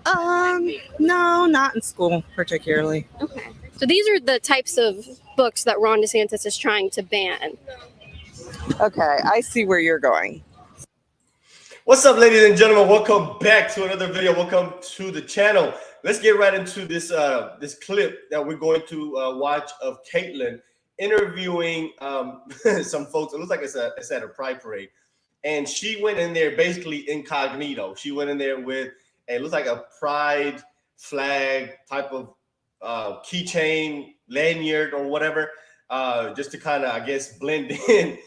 No, not in school particularly. Okay. So these are the types of books that Ron DeSantis is trying to ban. Okay, I see where you're going. What's up, ladies and gentlemen? Welcome back to another video. Welcome to the channel. Let's get right into this this clip that we're going to watch of Caitlyn interviewing some folks. It looks like it's at a pride parade, and she went in there basically incognito. She went in there with it looks like a pride flag type of keychain, lanyard, or whatever, just to kind of, I guess, blend in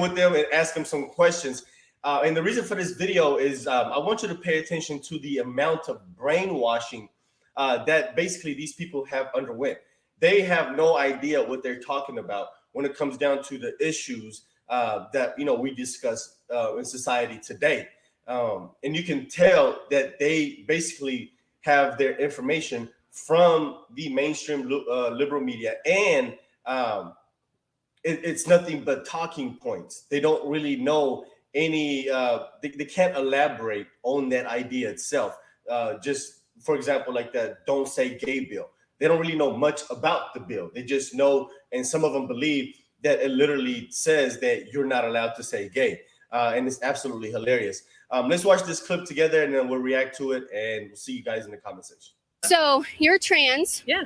with them and ask them some questions. And the reason for this video is I want you to pay attention to the amount of brainwashing that basically these people have underwent. They have no idea what they're talking about when it comes down to the issues that we discuss in society today. And you can tell that they basically have their information from the mainstream liberal media, and it's nothing but talking points. They don't really know any they can't elaborate on that idea itself. Just for example, like that "Don't Say Gay" bill, they don't really know much about the bill. They just know, and some of them believe that it literally says that you're not allowed to say gay, and it's absolutely hilarious. Let's watch this clip together, and then we'll react to it, and we'll see you guys in the comment section. So you're trans. Yeah.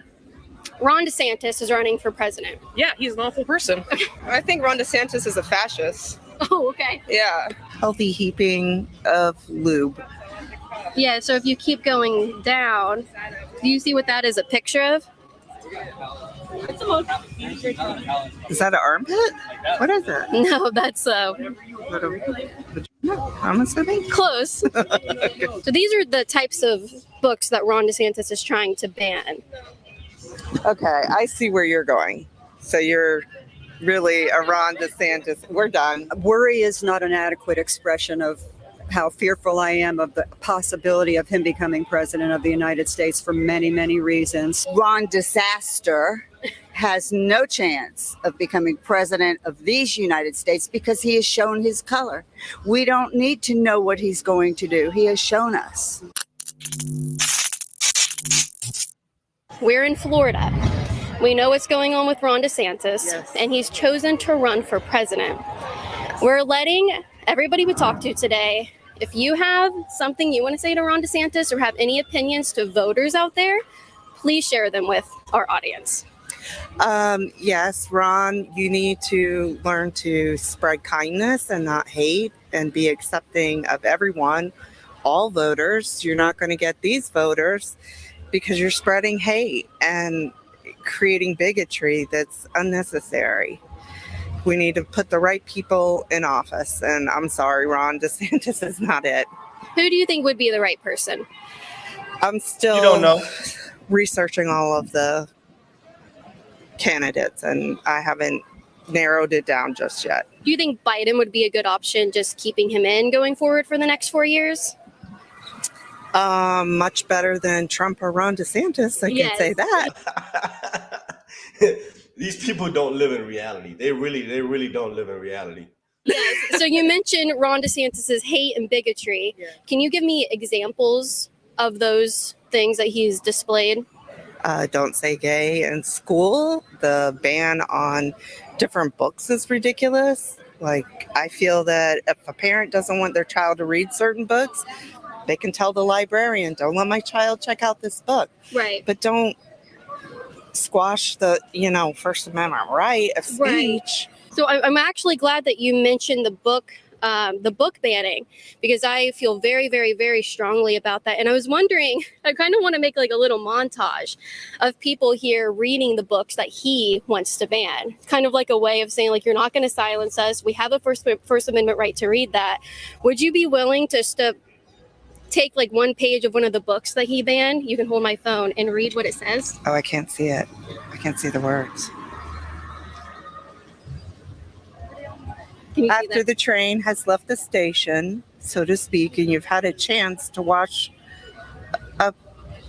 Ron DeSantis is running for president. Yeah, he's an awful person. I think Ron DeSantis is a fascist. Oh, okay. Yeah. Healthy heaping of lube. Yeah, so if you keep going down, do you see what that is a picture of? Is that an armpit? What is it? No, that's I'm assuming. close. So these are the types of books that Ron DeSantis is trying to ban. Okay, I see where you're going. So you're really a Ron DeSantis. We're done. Worry is not an adequate expression of how fearful I am of the possibility of him becoming president of the United States for many, many reasons. Ron Disaster has no chance of becoming president of these United States because he has shown his color. We don't need to know what he's going to do. He has shown us. We're in Florida. We know what's going on with Ron DeSantis, Yes. and he's chosen to run for president. We're letting everybody we talk to today, if you have something you want to say to Ron DeSantis or have any opinions to voters out there, please share them with our audience. Yes, Ron, you need to learn to spread kindness and not hate and be accepting of everyone, all voters. You're not going to get these voters because you're spreading hate and creating bigotry that's unnecessary. We need to put the right people in office, and I'm sorry, Ron DeSantis is not it. Who do you think would be the right person? I'm still You don't know. researching all of the candidates, and I haven't narrowed it down just yet. Do you think Biden would be a good option, just keeping him in going forward for the next 4 years? Much better than Trump or Ron DeSantis, I can say that. These people don't live in reality. They really don't live in reality. Yes. So you mentioned Ron DeSantis's hate and bigotry. Yeah. Can you give me examples of those things that he's displayed? Don't say gay in school. The ban on different books is ridiculous. Like, I feel that if a parent doesn't want their child to read certain books, they can tell the librarian, don't let my child check out this book. Right. But don't squash the, First Amendment right of speech. Right. So I'm actually glad that you mentioned the book banning, because I feel very, very, very strongly about that. And I was wondering, I kind of want to make like a little montage of people here reading the books that he wants to ban. It's kind of like a way of saying, like, you're not going to silence us. We have a First Amendment right to read that. Would you be willing to take like one page of one of the books that he banned? You can hold my phone and read what it says. Oh, I can't see it. I can't see the words. Can you see After that? the train has left the station, so to speak, and you've had a chance to watch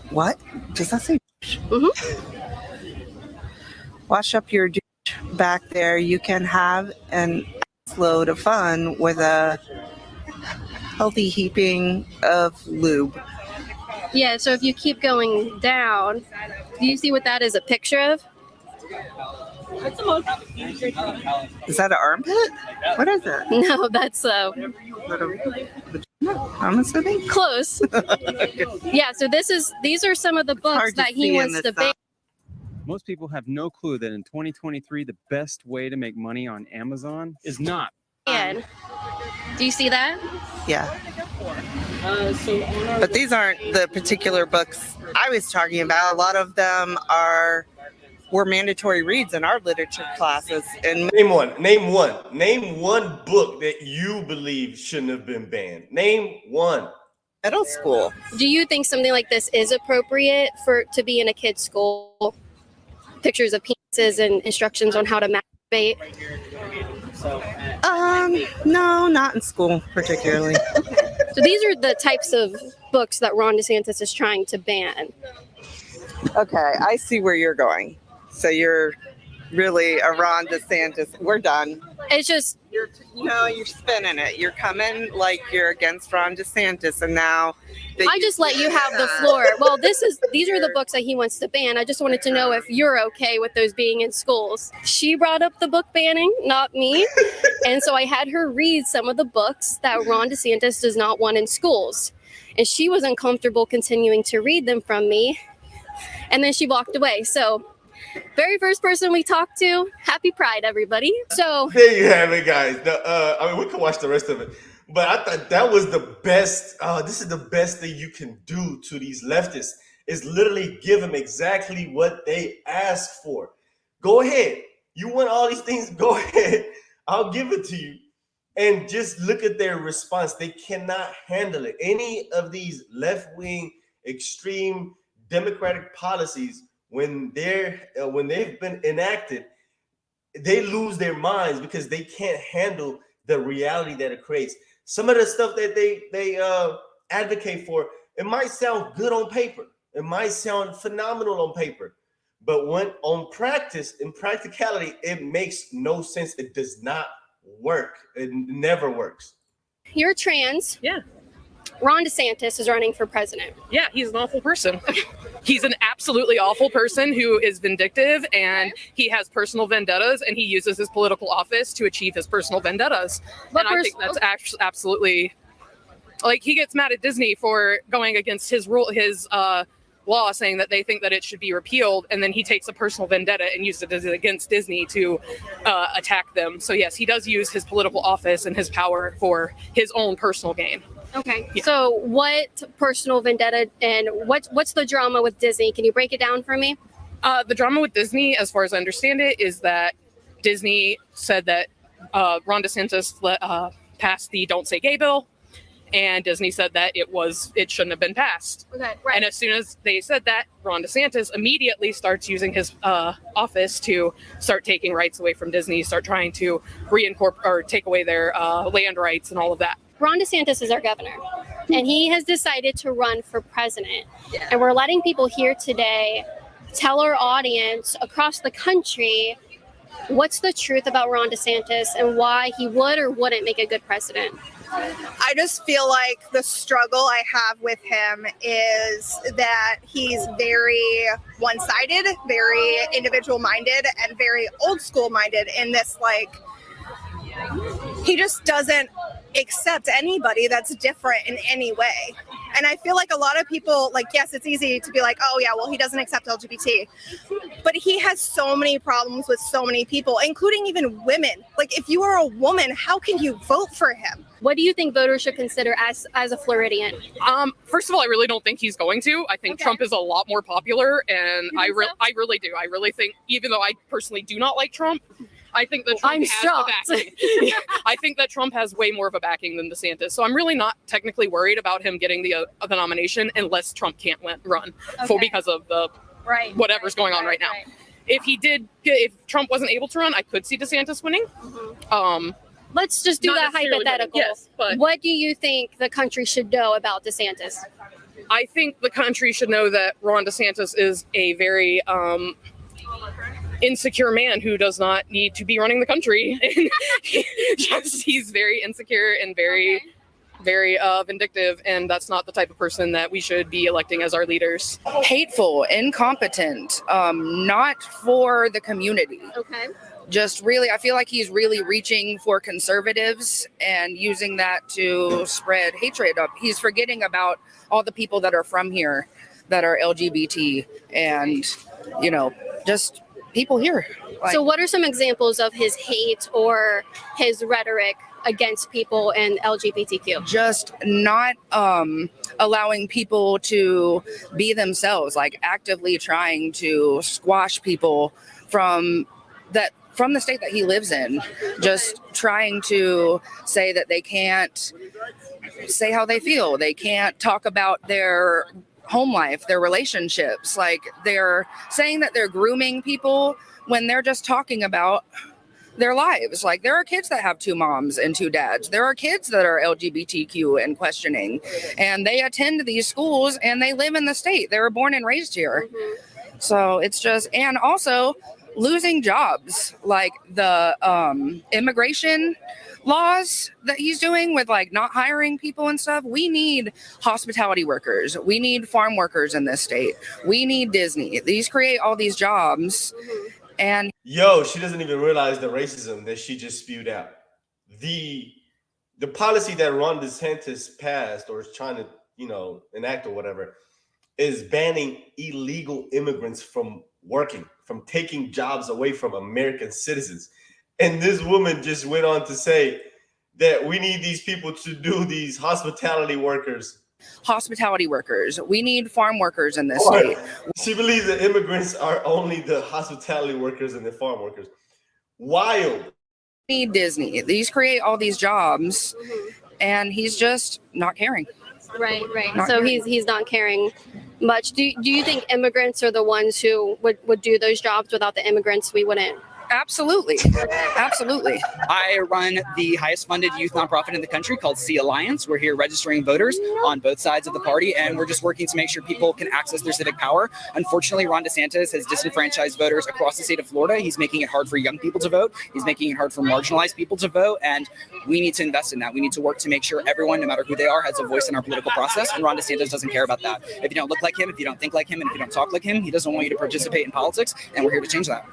what? Does that say? Wash up your douche back there. You can have an load of fun with a healthy heaping of lube. Yeah, so if you keep going down, do you see what that is a picture of? Is that an armpit? What is it? No, that's I'm assuming. close. Yeah, so these are some of the books hard to that he see in wants this to ban. Most people have no clue that in 2023, the best way to make money on Amazon is not. Do you see that? Yeah. But these aren't the particular books I was talking about. A lot of them were mandatory reads in our literature classes. And Name one book that you believe shouldn't have been banned. Name one. middle school. Do you think something like this is appropriate to be in a kid's school? Pictures of penises and instructions on how to masturbate. No, not in school particularly. So these are the types of books that Ron DeSantis is trying to ban. Okay, I see where you're going. So you're really a Ron DeSantis. We're done. It's just You're spinning it. You're coming like you're against Ron DeSantis, and now I just let you have the floor. Well, these are the books that he wants to ban. I just wanted to know if you're okay with those being in schools. She brought up the book banning, not me. And so I had her read some of the books that Ron DeSantis does not want in schools. And she was uncomfortable continuing to read them from me. And then she walked away. So very first person we talked to, happy Pride, everybody. So There you have it, guys. We can watch the rest of it. But I thought that was the best. This is the best thing you can do to these leftists is literally give them exactly what they ask for. Go ahead. You want all these things? Go ahead. I'll give it to you. And just look at their response. They cannot handle it. Any of these left-wing, extreme democratic policies, when they've been enacted, they lose their minds because they can't handle the reality that it creates. Some of the stuff that they advocate for, it might sound good on paper. It might sound phenomenal on paper. But when in practicality, it makes no sense. It does not work. It never works. you're trans. Yeah. Ron DeSantis is running for president. Yeah, he's an awful person. He's an absolutely awful person who is vindictive, and he has personal vendettas, and he uses his political office to achieve his personal vendettas. But And I think that's absolutely, like, he gets mad at Disney for going against his law, saying that they think that it should be repealed, and then he takes a personal vendetta and uses it against Disney to attack them. So yes, he does use his political office and his power for his own personal gain. Okay. Yeah. So what personal vendetta and what's the drama with Disney? Can you break it down for me? The drama with Disney, as far as I understand it, is that Disney said that Ron DeSantis passed the Don't Say Gay bill, and Disney said that it shouldn't have been passed. Okay, right. And as soon as they said that, Ron DeSantis immediately starts using his office to start taking rights away from Disney, start trying to take away their land rights and all of that. Ron DeSantis is our governor, and he has decided to run for president. And we're letting people here today tell our audience across the country what's the truth about Ron DeSantis and why he would or wouldn't make a good president. I just feel like the struggle I have with him is that he's very one-sided, very individual-minded, and very old-school-minded in this, like, he just doesn't accept anybody that's different in any way. And I feel like a lot of people, like, yes, it's easy to be like, oh yeah, well, he doesn't accept LGBT, but he has so many problems with so many people, including even women. Like, if you are a woman, how can you vote for him? What do you think voters should consider as a Floridian? First of all, I really don't think he's going to. I think Trump is a lot more popular, and I really do. I really think, even though I personally do not like Trump, I think that Trump has the backing. I think that Trump has way more of a backing than DeSantis. So I'm really not technically worried about him getting the nomination unless Trump can't run because of the whatever's going on right now. If Trump wasn't able to run, I could see DeSantis winning. Let's just do that hypothetical. Yes, but what do you think the country should know about DeSantis? I think the country should know that Ron DeSantis is a very insecure man who does not need to be running the country. He's very insecure and very very vindictive, and that's not the type of person that we should be electing as our leaders. Hateful, incompetent, not for the community. Okay. Just really, I feel like he's really reaching for conservatives and using that to spread hatred up. He's forgetting about all the people that are from here that are LGBT and, you know, just people here. So what are some examples of his hate or his rhetoric against people and LGBTQ? Just not allowing people to be themselves, like actively trying to squash people from the state that he lives in, just trying to say that they can't say how they feel. They can't talk about their home life, their relationships. Like they're saying that they're grooming people when they're just talking about their lives. Like there are kids that have 2 moms and 2 dads. There are kids that are LGBTQ and questioning, and they attend these schools and they live in the state. They were born and raised here. So it's just, and also losing jobs, like the immigration laws that he's doing with like not hiring people and stuff. We need hospitality workers. We need farm workers in this state. We need Disney. These create all these jobs. And yo, she doesn't even realize the racism that she just spewed out. The policy that Ron DeSantis passed or is trying to, you know, enact or whatever is banning illegal immigrants from working, from taking jobs away from American citizens. And this woman just went on to say that we need these people to do these hospitality workers. We need farm workers in this state. She believes that immigrants are only the hospitality workers and the farm workers. Wild. We need Disney. These create all these jobs, and he's just not caring. Right. So he's not caring much. Do you think immigrants are the ones who would do those jobs? Without the immigrants, we wouldn't? Absolutely. I run the highest funded youth nonprofit in the country called Sea Alliance. We're here registering voters on both sides of the party, and we're just working to make sure people can access their civic power. Unfortunately, Ron DeSantis has disenfranchised voters across the state of Florida. He's making it hard for young people to vote. He's making it hard for marginalized people to vote, and we need to invest in that. We need to work to make sure everyone, no matter who they are, has a voice in our political process, and Ron DeSantis doesn't care about that. If you don't look like him, if you don't think like him, and if you don't talk like him, he doesn't want you to participate in politics, and we're here to change that.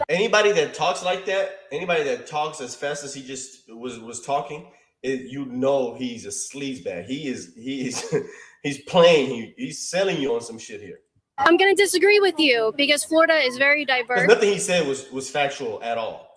Anybody that talks like that, anybody that talks as fast as he just was talking, you know he's a sleazebag. He's playing. He's selling you on some shit here. I'm going to disagree with you because Florida is very diverse. Nothing he said was factual at all.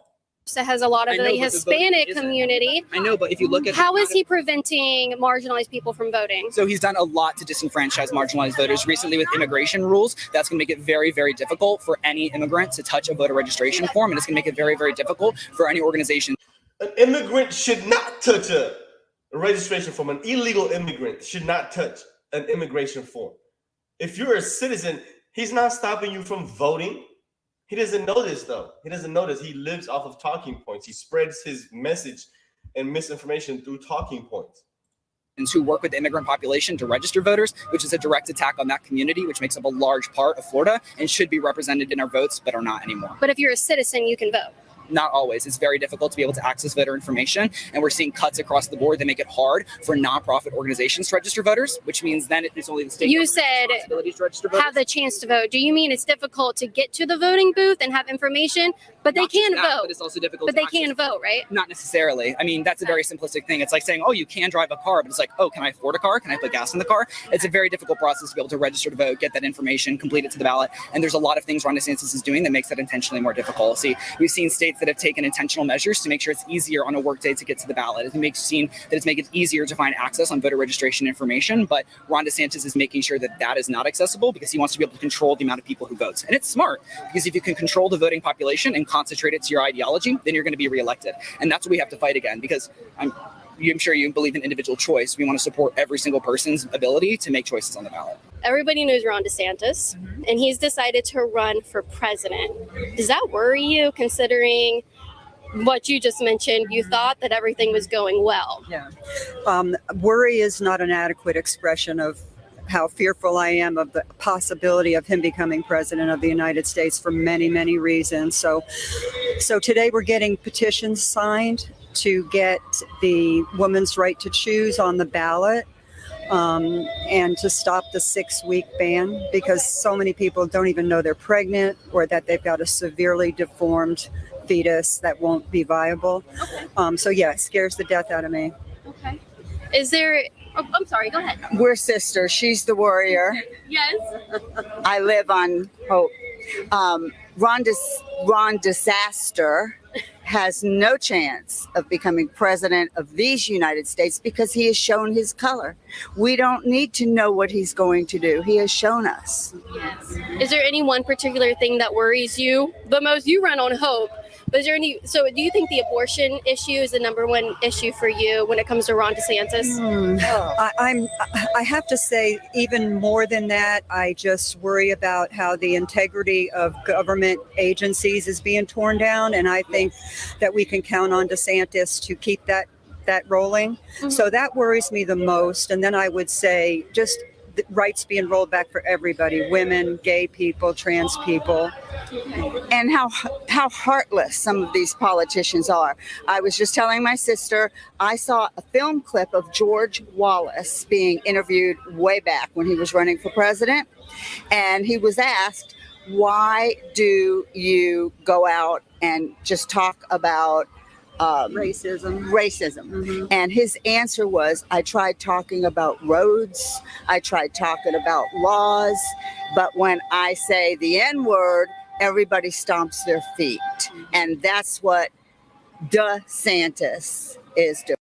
That has a lot of the Hispanic community. I know, but if you look at how is he preventing marginalized people from voting? So he's done a lot to disenfranchise marginalized voters. Recently with immigration rules, that's going to make it very, very difficult for any immigrant to touch a voter registration form, and it's going to make it very, very difficult for any organization. An immigrant should not touch a registration form. An illegal immigrant should not touch an immigration form. If you're a citizen, he's not stopping you from voting. He doesn't know this, though. He doesn't know this. He lives off of talking points. He spreads his message and misinformation through talking points. And to work with the immigrant population to register voters, which is a direct attack on that community, which makes up a large part of Florida and should be represented in our votes, but are not anymore. But if you're a citizen, you can vote. Not always. It's very difficult to be able to access voter information, and we're seeing cuts across the board that make it hard for nonprofit organizations to register voters, which means then it's only the state. You said have the chance to vote. Do you mean it's difficult to get to the voting booth and have information, but they can vote? But it's also difficult. But they can vote, right? Not necessarily. I mean, that's a very simplistic thing. It's like saying, oh, you can drive a car, but it's like, oh, can I afford a car? Can I put gas in the car? It's a very difficult process to be able to register to vote, get that information, complete it to the ballot, and there's a lot of things Ron DeSantis is doing that makes that intentionally more difficult. See, we've seen states that have taken intentional measures to make sure it's easier on a work day to get to the ballot. It's seen that it's making it easier to find access on voter registration information, but Ron DeSantis is making sure that that is not accessible because he wants to be able to control the amount of people who vote. And it's smart because if you can control the voting population and concentrate it to your ideology, then you're going to be reelected. And that's what we have to fight again, because I'm sure you believe in individual choice. We want to support every single person's ability to make choices on the ballot. Everybody knows Ron DeSantis, and he's decided to run for president. Does that worry you, considering what you just mentioned? You thought that everything was going well. Yeah. Worry is not an adequate expression of how fearful I am of the possibility of him becoming president of the United States for many, many reasons. So today we're getting petitions signed to get the woman's right to choose on the ballot, and to stop the 6-week ban, because so many people don't even know they're pregnant or that they've got a severely deformed fetus that won't be viable. So yeah, it scares the death out of me. Okay. Is there? Oh, I'm sorry. Go ahead. We're sisters. She's the warrior. Yes. I live on hope. Ron DeSantis has no chance of becoming president of these United States because he has shown his color. We don't need to know what he's going to do. He has shown us. Yes. Is there any one particular thing that worries you the most? You run on hope. But is there any? So, do you think the abortion issue is the number one issue for you when it comes to Ron DeSantis? I have to say, even more than that, I just worry about how the integrity of government agencies is being torn down, and I think that we can count on DeSantis to keep that rolling. Mm-hmm. So that worries me the most. And then I would say just the rights being rolled back for everybody: women, gay people, trans people. And how heartless some of these politicians are. I was just telling my sister, I saw a film clip of George Wallace being interviewed way back when he was running for president. And he was asked, why do you go out and just talk about Racism. Mm-hmm. And his answer was, I tried talking about roads, I tried talking about laws, but when I say the N-word, everybody stomps their feet. And that's what DeSantis is doing.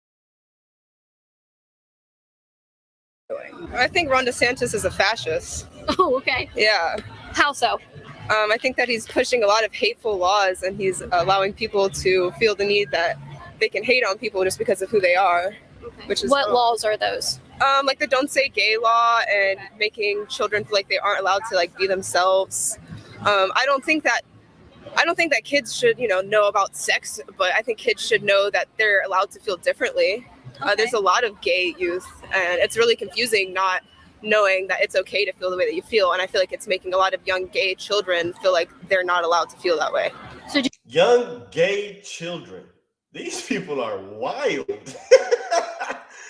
I think Ron DeSantis is a fascist. Oh, okay. Yeah. How so? I think that he's pushing a lot of hateful laws, and he's allowing people to feel the need that they can hate on people just because of who they are. Okay. Which is what laws are those? Like the Don't Say Gay law, and making children feel like they aren't allowed to be themselves. I don't think that kids should, know about sex, but I think kids should know that they're allowed to feel differently. Okay. There's a lot of gay youth, and it's really confusing not knowing that it's okay to feel the way that you feel. And I feel like it's making a lot of young gay children feel like they're not allowed to feel that way. So Young gay children. These people are wild.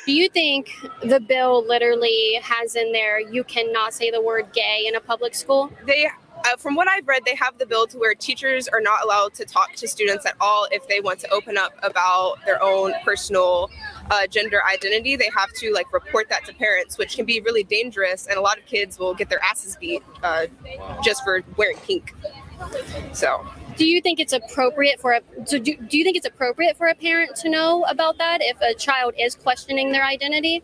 do you think the bill literally has in there, you cannot say the word gay in a public school? They, from what I've read, they have the bill to where teachers are not allowed to talk to students at all if they want to open up about their own personal gender identity. They have to report that to parents, which can be really dangerous, and a lot of kids will get their asses beat just for wearing pink. So do you think it's appropriate for do you think it's appropriate for a parent to know about that if a child is questioning their identity?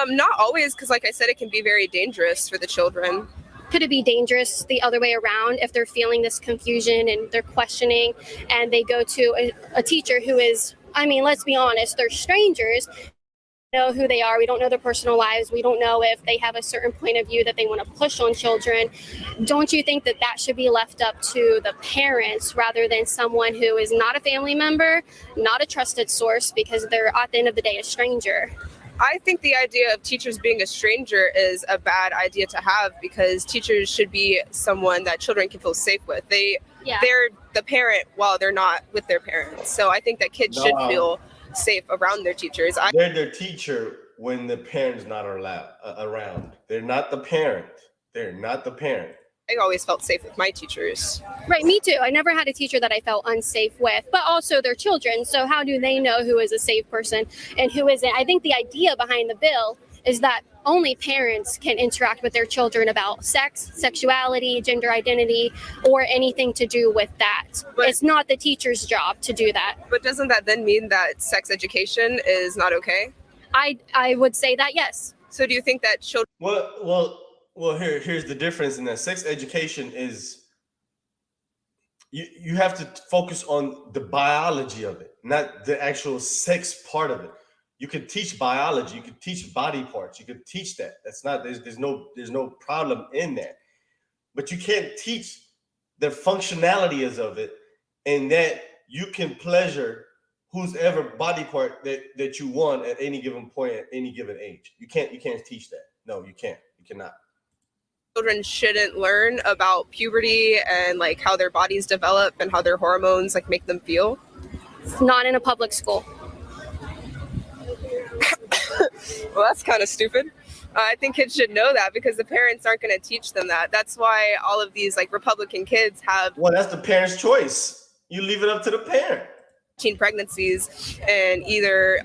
Not always, because like I said, it can be very dangerous for the children. Could it be dangerous the other way around if they're feeling this confusion and they're questioning, and they go to a teacher who is, I mean, let's be honest, they're strangers. We don't know who they are. We don't know their personal lives. We don't know if they have a certain point of view that they want to push on children. Don't you think that should be left up to the parents rather than someone who is not a family member, not a trusted source, because they're at the end of the day a stranger? I think the idea of teachers being a stranger is a bad idea to have, because teachers should be someone that children can feel safe with. They're the parent while they're not with their parents. So I think that kids should feel safe around their teachers. They're their teacher when the parent's not around. They're not the parent. They're not the parent. I always felt safe with my teachers. Right, me too. I never had a teacher that I felt unsafe with, but also their children. So how do they know who is a safe person and who isn't? I think the idea behind the bill is that only parents can interact with their children about sex, sexuality, gender identity, or anything to do with that. But it's not the teacher's job to do that. But doesn't that then mean that sex education is not okay? I would say that, yes. So do you think that children... Well, here's the difference in that. Sex education is, you have to focus on the biology of it, not the actual sex part of it. You could teach biology, you could teach body parts, you could teach that. That's not, there's no problem in that. But you can't teach the functionalities of it, and that you can pleasure whose ever body part that you want at any given point at any given age. You can't teach that. No, you can't. You cannot. Children shouldn't learn about puberty and how their bodies develop and how their hormones make them feel. not in a public school. Well, that's kind of stupid. I think kids should know that because the parents aren't going to teach them that. That's why all of these like Republican kids have. Well, that's the parent's choice. You leave it up to the parent. Teen pregnancies and either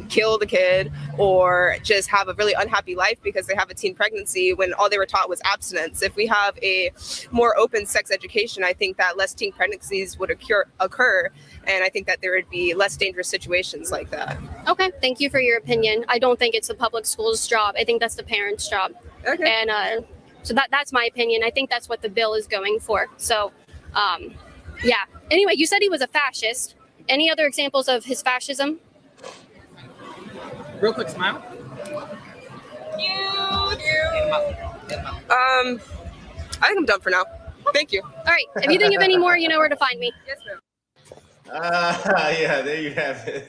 kill the kid or just have a really unhappy life because they have a teen pregnancy when all they were taught was abstinence. If we have a more open sex education, I think that less teen pregnancies would occur, and I think that there would be less dangerous situations like that. Okay, thank you for your opinion. I don't think it's the public school's job. I think that's the parents' job. Okay. And so that's my opinion. I think that's what the bill is going for. So, yeah. Anyway, you said he was a fascist. Any other examples of his fascism? Real quick smile. I think I'm done for now. Thank you. All right. If you think of any more, you know where to find me. Yes, ma'am. Yeah, there you have it.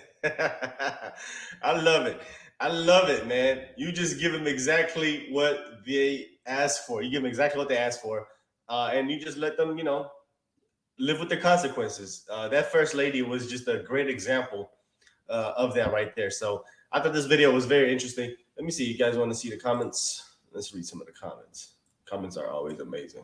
I love it. I love it, man. You just give them exactly what they asked for. You give them exactly what they asked for, and you just let them, live with the consequences. That first lady was just a great example of that right there. So I thought this video was very interesting. Let me see. You guys want to see the comments? Let's read some of the comments. Comments are always amazing.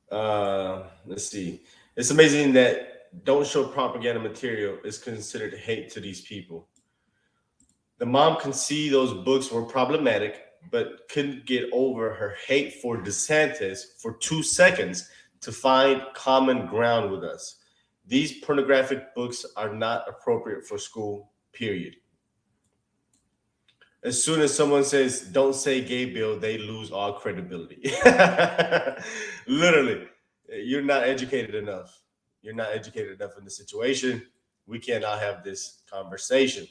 Let's see. It's amazing that don't show propaganda material is considered hate to these people. The mom can see those books were problematic, but couldn't get over her hate for Desantis for 2 seconds to find common ground with us. These pornographic books are not appropriate for school, period. As soon as someone says, don't say gay bill, they lose all credibility. Literally, you're not educated enough. You're not educated enough in the situation. We cannot have this conversation.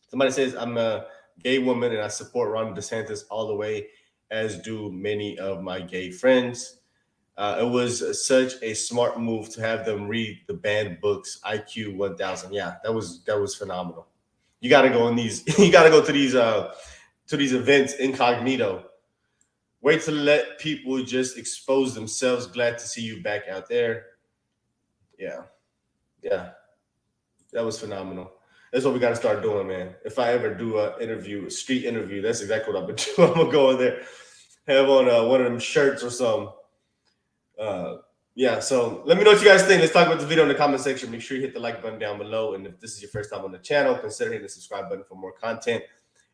Somebody says, I'm a gay woman and I support Ron DeSantis all the way, as do many of my gay friends. It was such a smart move to have them read the banned books, IQ 1000. Yeah, that was phenomenal. You got to go in these. You got to go to these events incognito. Wait to let people just expose themselves. Glad to see you back out there. Yeah, that was phenomenal. That's what we got to start doing, man. If I ever do a street interview, that's exactly what I'm gonna do. I'm gonna go in there, have on one of them shirts or something. Yeah. So let me know what you guys think. Let's talk about this video in the comment section. Make sure you hit the like button down below, and if this is your first time on the channel, consider hitting the subscribe button for more content.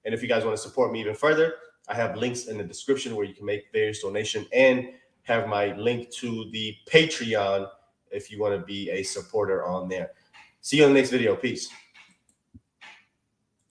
And if you guys want to support me even further, I have links in the description where you can make various donations and have my link to the Patreon if you want to be a supporter on there. See you in the next video. Peace.